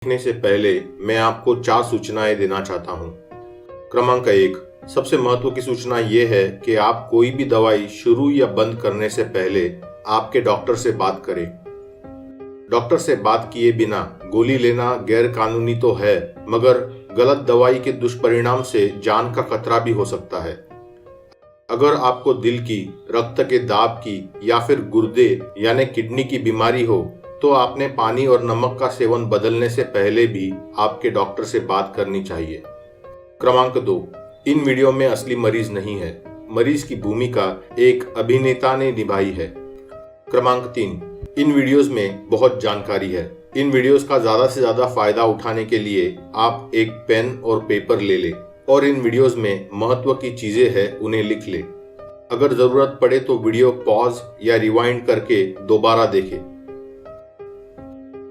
देखने से पहले मैं आपको 4 सूचनाएं देना चाहता हूं। क्रमांक 1, सबसे महत्व की सूचना यह है कि आप कोई भी दवाई शुरू या बंद करने से पहले आपके डॉक्टर से बात करें। डॉक्टर से बात किए बिना गोली लेना गैर कानूनी तो है, मगर गलत दवाई के दुष्परिणाम से जान का खतरा भी हो सकता है। अगर आपको दिल की, रक्त के दाब की या फिर गुर्दे यानी किडनी की बीमारी हो तो आपने पानी और नमक का सेवन बदलने से पहले भी आपके डॉक्टर से बात करनी चाहिए। क्रमांक 2, इन वीडियो में असली मरीज नहीं है, मरीज की भूमिका एक अभिनेता ने निभाई है। क्रमांक 3, इन वीडियोस में बहुत जानकारी है। इन वीडियोस का ज्यादा से ज्यादा फायदा उठाने के लिए आप एक पेन और पेपर ले लें और इन वीडियोस में महत्व की चीजें हैं उन्हें लिख लें। अगर जरूरत पड़े तो वीडियो पॉज या रिवाइंड करके दोबारा देखें।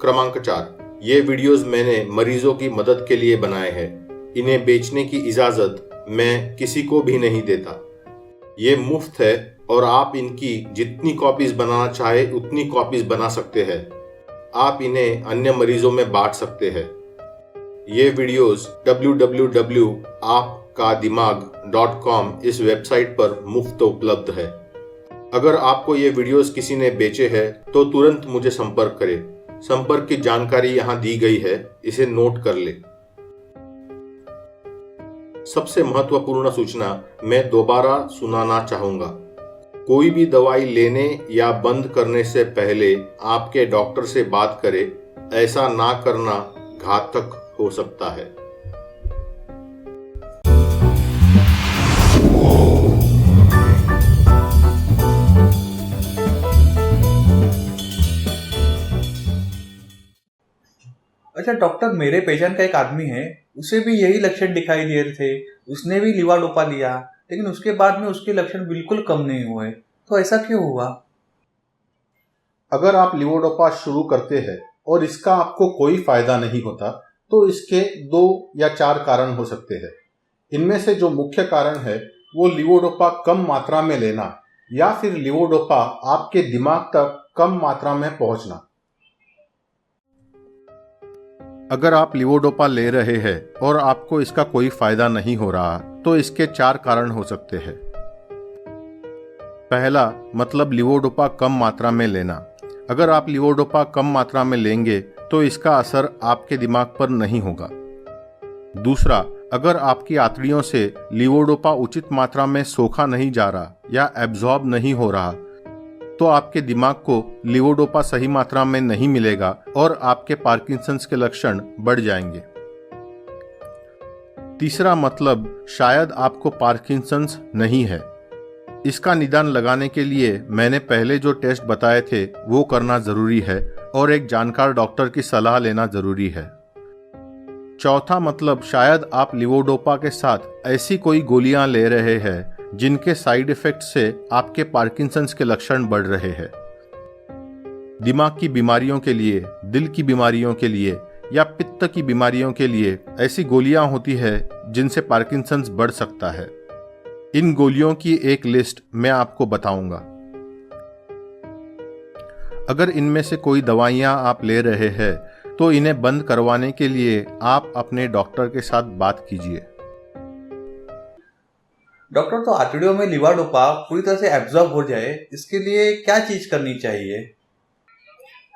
क्रमांक 4, ये वीडियोस मैंने मरीजों की मदद के लिए बनाए हैं। इन्हें बेचने की इजाजत मैं किसी को भी नहीं देता। ये मुफ्त है और आप इनकी जितनी कॉपीज बनाना चाहे उतनी कॉपीज बना सकते हैं। आप इन्हें अन्य मरीजों में बांट सकते हैं। ये वीडियोस www.aapkadimag.com इस वेबसाइट पर मुफ्त उपलब्ध है। अगर आपको ये वीडियोस किसी ने बेचे हैं तो तुरंत मुझे संपर्क करें। संपर्क की जानकारी यहाँ दी गई है, इसे नोट कर ले। सबसे महत्वपूर्ण सूचना मैं दोबारा सुनाना चाहूंगा। कोई भी दवाई लेने या बंद करने से पहले आपके डॉक्टर से बात करें। ऐसा ना करना घातक हो सकता है। अच्छा डॉक्टर, मेरे पहचान का एक आदमी है, उसे भी यही लक्षण दिखाई दे रहे थे। उसने भी लीवाडोपा लिया, लेकिन उसके बाद में उसके लक्षण बिल्कुल कम नहीं हुए। तो ऐसा क्यों हुआ? अगर आप लीवोडोपा शुरू करते हैं और इसका आपको कोई फायदा नहीं होता तो इसके 2 या 4 कारण हो सकते हैं। इनमें से जो मुख्य कारण है वो लीवोडोपा कम मात्रा में लेना या फिर लीवोडोपा आपके दिमाग तक कम मात्रा में पहुंचना। अगर आप लीवोडोपा ले रहे हैं और आपको इसका कोई फायदा नहीं हो रहा तो इसके 4 कारण हो सकते हैं। पहला मतलब लीवोडोपा कम मात्रा में लेना। अगर आप लीवोडोपा कम मात्रा में लेंगे तो इसका असर आपके दिमाग पर नहीं होगा। दूसरा, अगर आपकी आंतड़ियों से लीवोडोपा उचित मात्रा में सोखा नहीं जा रहा या एब्जॉर्ब नहीं हो रहा तो आपके दिमाग को लीवोडोपा सही मात्रा में नहीं मिलेगा और आपके पार्किंसंस के लक्षण बढ़ जाएंगे। तीसरा मतलब शायद आपको पार्किंसंस नहीं है। इसका निदान लगाने के लिए मैंने पहले जो टेस्ट बताए थे वो करना जरूरी है और एक जानकार डॉक्टर की सलाह लेना जरूरी है। चौथा मतलब शायद आप लीवोडोपा के साथ ऐसी कोई गोलियां ले रहे हैं जिनके साइड इफेक्ट से आपके पार्किंसंस के लक्षण बढ़ रहे हैं। दिमाग की बीमारियों के लिए, दिल की बीमारियों के लिए या पित्त की बीमारियों के लिए ऐसी गोलियां होती है जिनसे पार्किंसंस बढ़ सकता है। इन गोलियों की एक लिस्ट मैं आपको बताऊंगा। अगर इनमें से कोई दवाइयां आप ले रहे हैं तो इन्हें बंद करवाने के लिए आप अपने डॉक्टर के साथ बात कीजिए। डॉक्टर, तो आंतड़ियों में लीवाडोपा पूरी तरह से एब्जॉर्ब हो जाए, इसके लिए क्या चीज करनी चाहिए?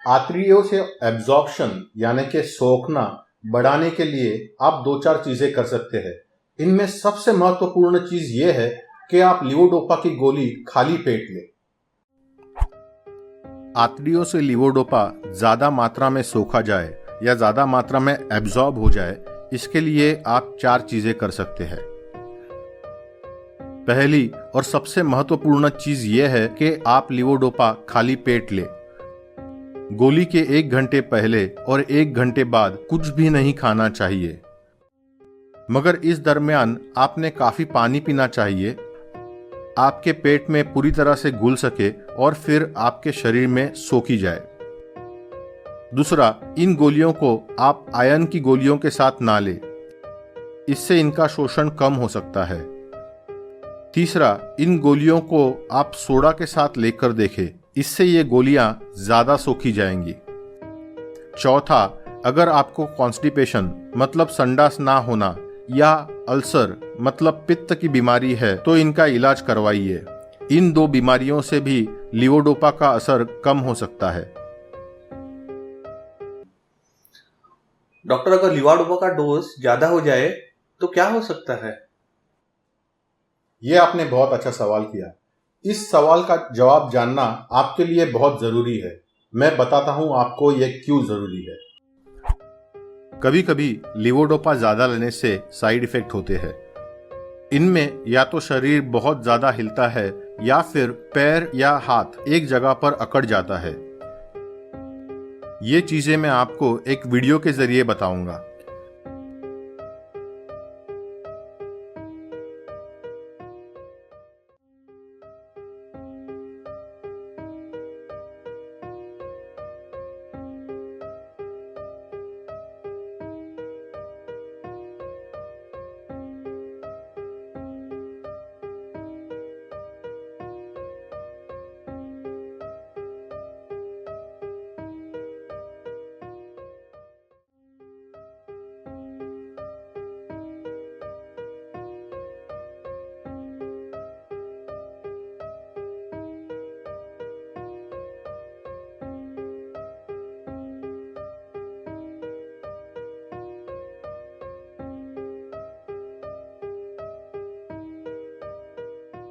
आंतड़ियों से एब्जॉर्प्शन यानी कि सोखना बढ़ाने के लिए आप 2-4 चीजें कर सकते हैं। इनमें सबसे महत्वपूर्ण चीज यह है कि आप लीवोडोपा की गोली खाली पेट लें। आंतड़ियों से लीवोडोपा ज्यादा मात्रा में सोखा जाए या ज्यादा मात्रा में एब्जॉर्ब हो जाए, इसके लिए आप 4 चीजें कर सकते हैं। पहली और सबसे महत्वपूर्ण चीज यह है कि आप लीवोडोपा खाली पेट लें। गोली के 1 घंटे पहले और 1 घंटे बाद कुछ भी नहीं खाना चाहिए, मगर इस दरमियान आपने काफी पानी पीना चाहिए। आपके पेट में पूरी तरह से घुल सके और फिर आपके शरीर में सोखी जाए। दूसरा, इन गोलियों को आप आयरन की गोलियों के साथ ना लें, इससे इनका शोषण कम हो सकता है। तीसरा, इन गोलियों को आप सोडा के साथ लेकर देखें, इससे ये गोलियां ज्यादा सोखी जाएंगी। चौथा, अगर आपको कॉन्स्टिपेशन मतलब संडास ना होना या अल्सर मतलब पित्त की बीमारी है तो इनका इलाज करवाइए। इन 2 बीमारियों से भी लीवोडोपा का असर कम हो सकता है। डॉक्टर, अगर लीवाडोपा का डोज ज्यादा हो जाए तो क्या हो सकता है? ये आपने बहुत अच्छा सवाल किया। इस सवाल का जवाब जानना आपके लिए बहुत जरूरी है। मैं बताता हूं आपको यह क्यों जरूरी है। कभी कभी लीवोडोपा ज्यादा लेने से साइड इफेक्ट होते हैं। इनमें या तो शरीर बहुत ज्यादा हिलता है या फिर पैर या हाथ एक जगह पर अकड़ जाता है। ये चीजें मैं आपको एक वीडियो के जरिए बताऊंगा।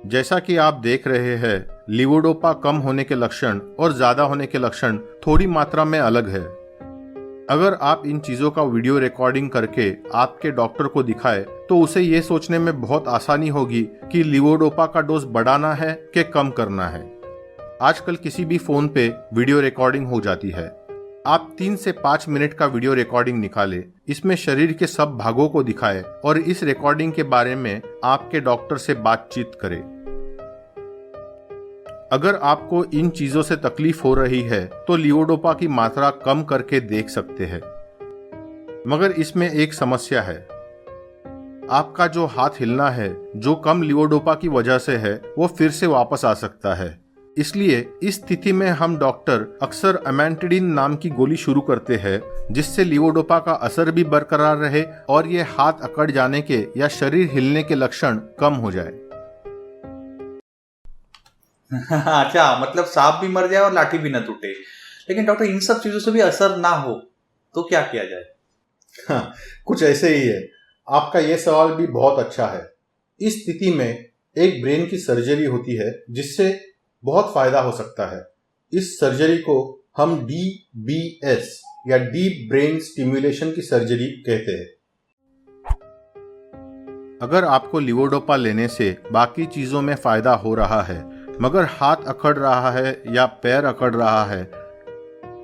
जैसा कि आप देख रहे हैं, लीवोडोपा कम होने के लक्षण और ज्यादा होने के लक्षण थोड़ी मात्रा में अलग है। अगर आप इन चीजों का वीडियो रिकॉर्डिंग करके आपके डॉक्टर को दिखाए तो उसे ये सोचने में बहुत आसानी होगी कि लीवोडोपा का डोज बढ़ाना है कि कम करना है। आजकल किसी भी फोन पे वीडियो रिकॉर्डिंग हो जाती है। आप 3 से 5 मिनट का वीडियो रिकॉर्डिंग निकाले, इसमें शरीर के सब भागों को दिखाए और इस रिकॉर्डिंग के बारे में आपके डॉक्टर से बातचीत करें। अगर आपको इन चीजों से तकलीफ हो रही है तो लीवोडोपा की मात्रा कम करके देख सकते हैं। मगर इसमें एक समस्या है। आपका जो हाथ हिलना है, जो कम लीवोडोपा की वजह से है, वो फिर से वापस आ सकता है। इसलिए इस स्थिति में हम डॉक्टर अक्सर अमेंटिडिन नाम की गोली शुरू करते हैं, जिससे लीवोडोपा का असर भी बरकरार रहे और ये हाथ अकड़ जाने के या शरीर हिलने के लक्षण कम हो जाए। अच्छा, मतलब सांप भी मर जाए और लाठी भी न टूटे। लेकिन डॉक्टर, इन सब चीजों से भी असर ना हो तो क्या किया जाए? हाँ, कुछ ऐसे ही है। आपका यह सवाल भी बहुत अच्छा है। इस स्थिति में एक ब्रेन की सर्जरी होती है जिससे बहुत फायदा हो सकता है। इस सर्जरी को हम DBS या डीप ब्रेन स्टिमुलेशन की सर्जरी कहते हैं। अगर आपको लीवोडोपा लेने से बाकी चीजों में फायदा हो रहा है, मगर हाथ अकड़ रहा है या पैर अकड़ रहा है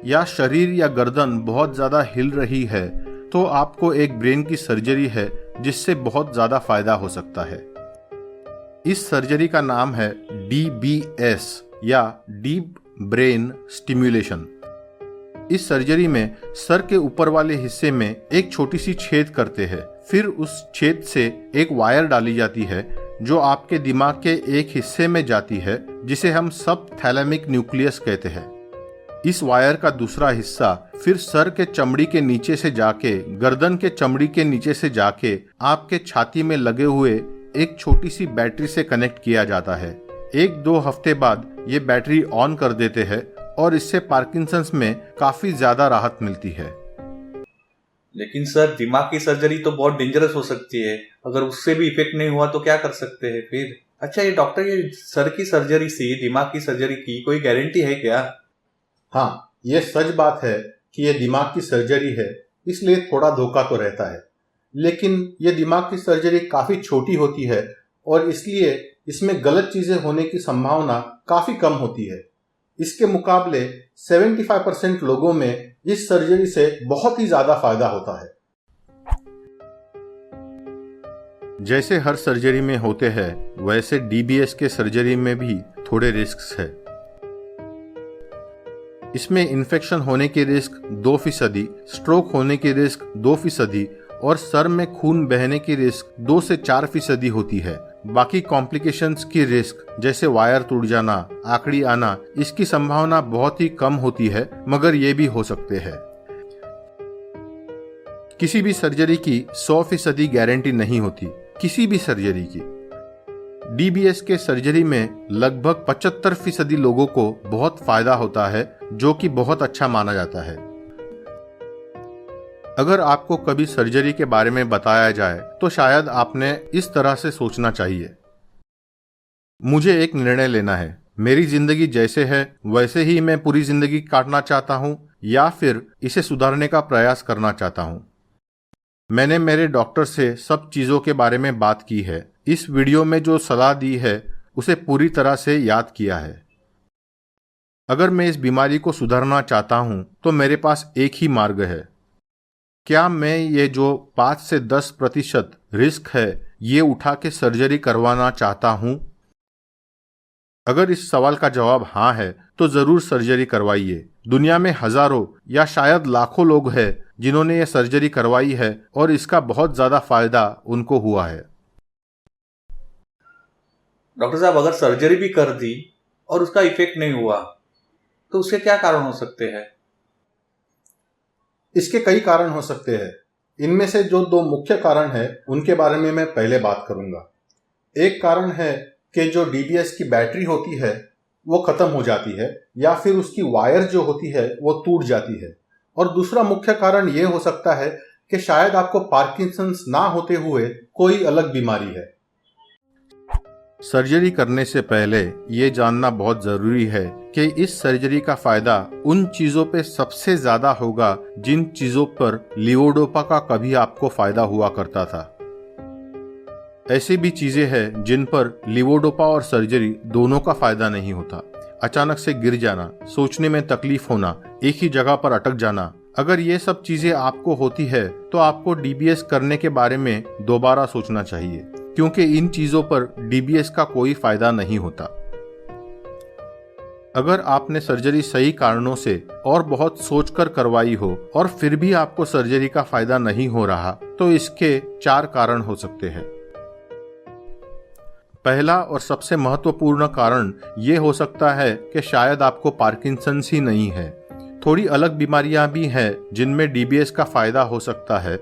या शरीर या गर्दन बहुत ज्यादा हिल रही है, तो आपको एक ब्रेन की सर्जरी है जिससे बहुत ज्यादा फायदा हो सकता है। इस सर्जरी का नाम है DBS या डीप ब्रेन स्टिमुलेशन। इस सर्जरी में सर के ऊपर वाले हिस्से में एक छोटी सी छेद करते हैं। फिर उस छेद से एक वायर डाली जाती है जो आपके दिमाग के एक हिस्से में जाती है, जिसे हम सब थैलेमिक न्यूक्लियस कहते हैं। इस वायर का दूसरा हिस्सा फिर सर के चमड़ी के नीचे से जाके गर्दन के चमड़ी के नीचे से जाके आपके छाती में लगे हुए एक छोटी सी बैटरी से कनेक्ट किया जाता है। 1-2 हफ्ते बाद ये बैटरी ऑन कर देते हैं और इससे पार्किंसंस में काफी ज्यादा राहत मिलती है। लेकिन सर, दिमाग की सर्जरी तो बहुत डेंजरस हो सकती है। अगर उससे भी इफेक्ट नहीं हुआ तो क्या कर सकते हैं फिर? अच्छा, ये डॉक्टर, ये सर की सर्जरी से दिमाग की सर्जरी की कोई गारंटी है क्या? हाँ, ये सच बात है कि ये दिमाग की सर्जरी है, इसलिए थोड़ा धोखा तो रहता है। लेकिन ये दिमाग की सर्जरी काफी छोटी होती है और इसलिए इसमें गलत चीजें होने की संभावना काफी कम होती है। इसके मुकाबले 75% लोगों में इस सर्जरी से बहुत ही ज्यादा फायदा होता है। जैसे हर सर्जरी में होते हैं, वैसे DBS के सर्जरी में भी थोड़े रिस्क है। इसमें इन्फेक्शन होने की रिस्क 2%, स्ट्रोक होने की रिस्क 2% और सर में खून बहने की रिस्क 2 से 4% होती है। बाकी कॉम्प्लिकेशंस की रिस्क जैसे वायर टूट जाना, आकड़ी आना, इसकी संभावना बहुत ही कम होती है, मगर ये भी हो सकते हैं। किसी भी सर्जरी की 100% गारंटी नहीं होती, किसी भी सर्जरी की। डीबीएस के सर्जरी में लगभग 75% लोगों को बहुत फायदा होता है, जो कि बहुत अच्छा माना जाता है। अगर आपको कभी सर्जरी के बारे में बताया जाए तो शायद आपने इस तरह से सोचना चाहिए, मुझे एक निर्णय लेना है, मेरी जिंदगी जैसे है वैसे ही मैं पूरी जिंदगी काटना चाहता हूं या फिर इसे सुधारने का प्रयास करना चाहता हूं। मैंने मेरे डॉक्टर से सब चीजों के बारे में बात की है, इस वीडियो में जो सलाह दी है उसे पूरी तरह से याद किया है। अगर मैं इस बीमारी को सुधारना चाहता हूं तो मेरे पास एक ही मार्ग है। क्या मैं ये जो 5 से 10% रिस्क है ये उठा के सर्जरी करवाना चाहता हूं? अगर इस सवाल का जवाब हाँ है तो जरूर सर्जरी करवाइए। दुनिया में हजारों या शायद लाखों लोग हैं जिन्होंने ये सर्जरी करवाई है और इसका बहुत ज्यादा फायदा उनको हुआ है। डॉक्टर साहब, अगर सर्जरी भी कर दी और उसका इफेक्ट नहीं हुआ तो उसके क्या कारण हो सकते हैं? इसके कई कारण हो सकते हैं। इनमें से जो 2 मुख्य कारण हैं उनके बारे में मैं पहले बात करूंगा। एक कारण है कि जो डीबीएस की बैटरी होती है वो खत्म हो जाती है या फिर उसकी वायर जो होती है वो टूट जाती है। और दूसरा मुख्य कारण ये हो सकता है कि शायद आपको पार्किंसंस ना होते हुए कोई अलग बीमारी है। सर्जरी करने से पहले ये जानना बहुत जरूरी है कि इस सर्जरी का फायदा उन चीजों पे सबसे ज्यादा होगा जिन चीजों पर लीवोडोपा का कभी आपको फायदा हुआ करता था। ऐसी भी चीजें हैं जिन पर लीवोडोपा और सर्जरी दोनों का फायदा नहीं होता। अचानक से गिर जाना, सोचने में तकलीफ होना, एक ही जगह पर अटक जाना, अगर ये सब चीजें आपको होती है तो आपको डीबीएस करने के बारे में दोबारा सोचना चाहिए, क्योंकि इन चीजों पर डीबीएस का कोई फायदा नहीं होता। अगर आपने सर्जरी सही कारणों से और बहुत सोचकर करवाई हो और फिर भी आपको सर्जरी का फायदा नहीं हो रहा तो इसके 4 कारण हो सकते हैं। पहला और सबसे महत्वपूर्ण कारण ये हो सकता है कि शायद आपको पार्किंसंस ही नहीं है। थोड़ी अलग बीमारियां भी हैं जिनमें डीबीएस का फायदा हो सकता है,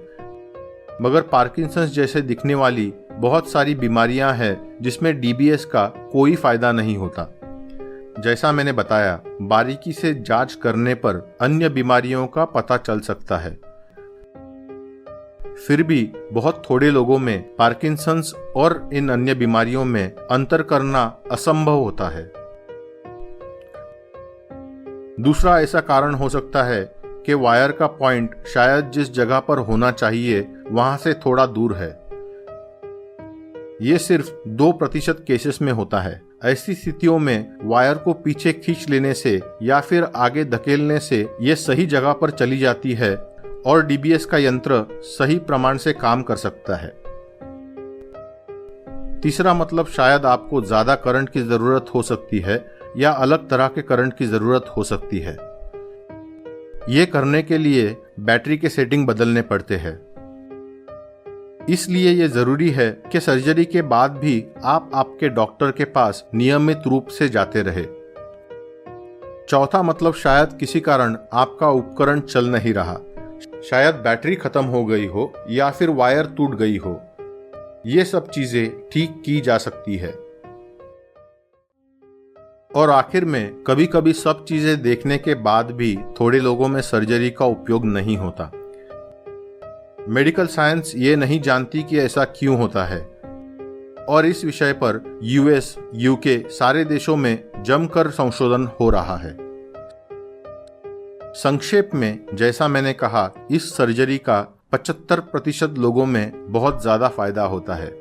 मगर पार्किंसंस जैसे दिखने वाली बहुत सारी बीमारियां हैं जिसमें डीबीएस का कोई फायदा नहीं होता। जैसा मैंने बताया, बारीकी से जांच करने पर अन्य बीमारियों का पता चल सकता है। फिर भी बहुत थोड़े लोगों में पार्किंसंस और इन अन्य बीमारियों में अंतर करना असंभव होता है। दूसरा ऐसा कारण हो सकता है कि वायर का पॉइंट शायद जिस जगह पर होना चाहिए वहां से थोड़ा दूर है। ये सिर्फ 2% केसेस में होता है। ऐसी स्थितियों में वायर को पीछे खींच लेने से या फिर आगे धकेलने से ये सही जगह पर चली जाती है और डीबीएस का यंत्र सही प्रमाण से काम कर सकता है। तीसरा मतलब शायद आपको ज्यादा करंट की जरूरत हो सकती है या अलग तरह के करंट की जरूरत हो सकती है। ये करने के लिए बैटरी के सेटिंग बदलने पड़ते हैं। इसलिए ये जरूरी है कि सर्जरी के बाद भी आप आपके डॉक्टर के पास नियमित रूप से जाते रहे। चौथा मतलब शायद किसी कारण आपका उपकरण चल नहीं रहा, शायद बैटरी खत्म हो गई हो या फिर वायर टूट गई हो। ये सब चीजें ठीक की जा सकती है। और आखिर में कभी कभी सब चीजें देखने के बाद भी थोड़े लोगों में सर्जरी का उपयोग नहीं होता। मेडिकल साइंस ये नहीं जानती कि ऐसा क्यों होता है और इस विषय पर यूएस, यूके सारे देशों में जमकर संशोधन हो रहा है। संक्षेप में जैसा मैंने कहा, इस सर्जरी का 75% लोगों में बहुत ज्यादा फायदा होता है।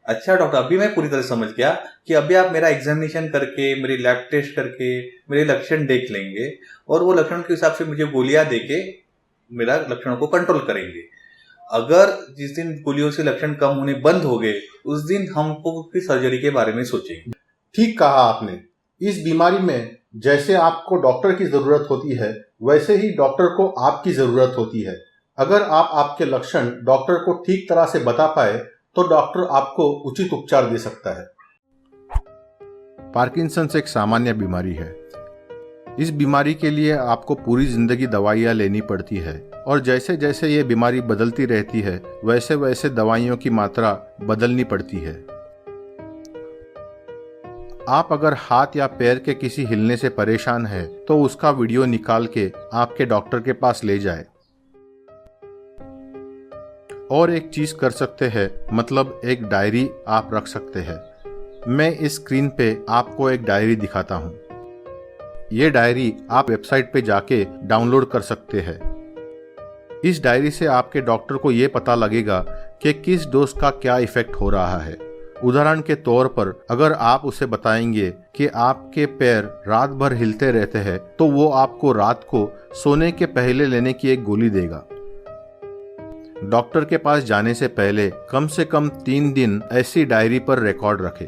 अच्छा डॉक्टर, अभी मैं पूरी तरह समझ गया कि अभी आप मेरा एग्जामिनेशन करके, मेरी लैब टेस्ट करके मेरे लक्षण देख लेंगे और वो लक्षण के हिसाब से मुझे गोलियां देके मेरा लक्षणों को कंट्रोल करेंगे। अगर जिस दिन गोलियों से लक्षण कम होने बंद हो गए उस दिन हमको फिर सर्जरी के बारे में सोचेंगे। ठीक कहा आपने। इस बीमारी में जैसे आपको डॉक्टर की जरूरत होती है वैसे ही डॉक्टर को आपकी जरूरत होती है। अगर आप आपके लक्षण डॉक्टर को ठीक तरह से बता पाए तो डॉक्टर आपको उचित उपचार दे सकता है। पार्किंसंस एक सामान्य बीमारी है। इस बीमारी के लिए आपको पूरी जिंदगी दवाइयाँ लेनी पड़ती है और जैसे जैसे ये बीमारी बदलती रहती है वैसे वैसे दवाइयों की मात्रा बदलनी पड़ती है। आप अगर हाथ या पैर के किसी हिलने से परेशान है तो उसका वीडियो निकाल के आपके डॉक्टर के पास ले जाए। और एक चीज कर सकते हैं, मतलब एक डायरी आप रख सकते हैं। मैं इस स्क्रीन पे आपको एक डायरी दिखाता हूँ। ये डायरी आप वेबसाइट पे जाके डाउनलोड कर सकते हैं। इस डायरी से आपके डॉक्टर को ये पता लगेगा कि किस डोज का क्या इफेक्ट हो रहा है। उदाहरण के तौर पर अगर आप उसे बताएंगे कि आपके पैर रात भर हिलते रहते हैं तो वो आपको रात को सोने के पहले लेने की एक गोली देगा। डॉक्टर के पास जाने से पहले कम से कम 3 दिन ऐसी डायरी पर रिकॉर्ड रखें।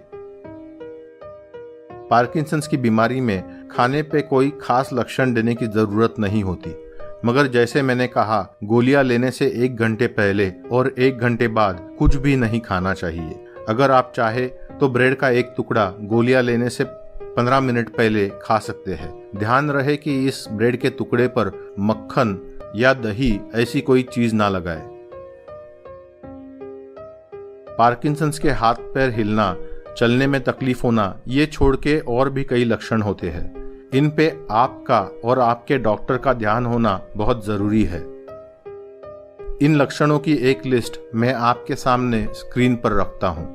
पार्किंसंस की बीमारी में खाने पे कोई खास लक्षण देने की जरूरत नहीं होती, मगर जैसे मैंने कहा, गोलियां लेने से 1 घंटे पहले और 1 घंटे बाद कुछ भी नहीं खाना चाहिए। अगर आप चाहे तो ब्रेड का एक टुकड़ा गोलियां लेने से 15 मिनट पहले खा सकते हैं। ध्यान रहे कि इस ब्रेड के टुकड़े पर मक्खन या दही ऐसी कोई चीज ना लगाए। पार्किंसंस के हाथ पैर हिलना, चलने में तकलीफ होना, ये छोड़ के और भी कई लक्षण होते हैं। इन पे आपका और आपके डॉक्टर का ध्यान होना बहुत जरूरी है। इन लक्षणों की एक लिस्ट मैं आपके सामने स्क्रीन पर रखता हूं।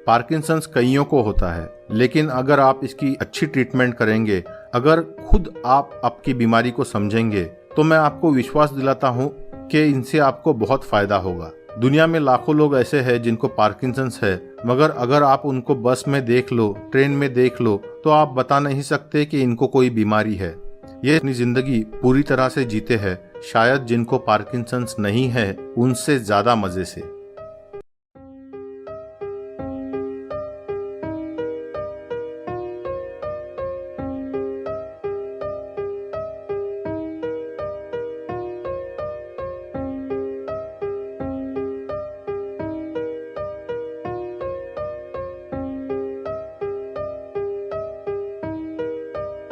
पार्किंसंस कईयों को होता है, लेकिन अगर आप इसकी अच्छी ट्रीटमेंट करेंगे, अगर खुद आप आपकी बीमारी को समझेंगे, तो मैं आपको विश्वास दिलाता हूं कि इनसे आपको बहुत फायदा होगा। दुनिया में लाखों लोग ऐसे हैं जिनको पार्किंसंस है, मगर अगर आप उनको बस में देख लो, ट्रेन में देख लो, तो आप बता नहीं सकते कि इनको कोई बीमारी है। ये अपनी जिंदगी पूरी तरह से जीते हैं, शायद जिनको पार्किंसंस नहीं है उनसे ज्यादा मजे से।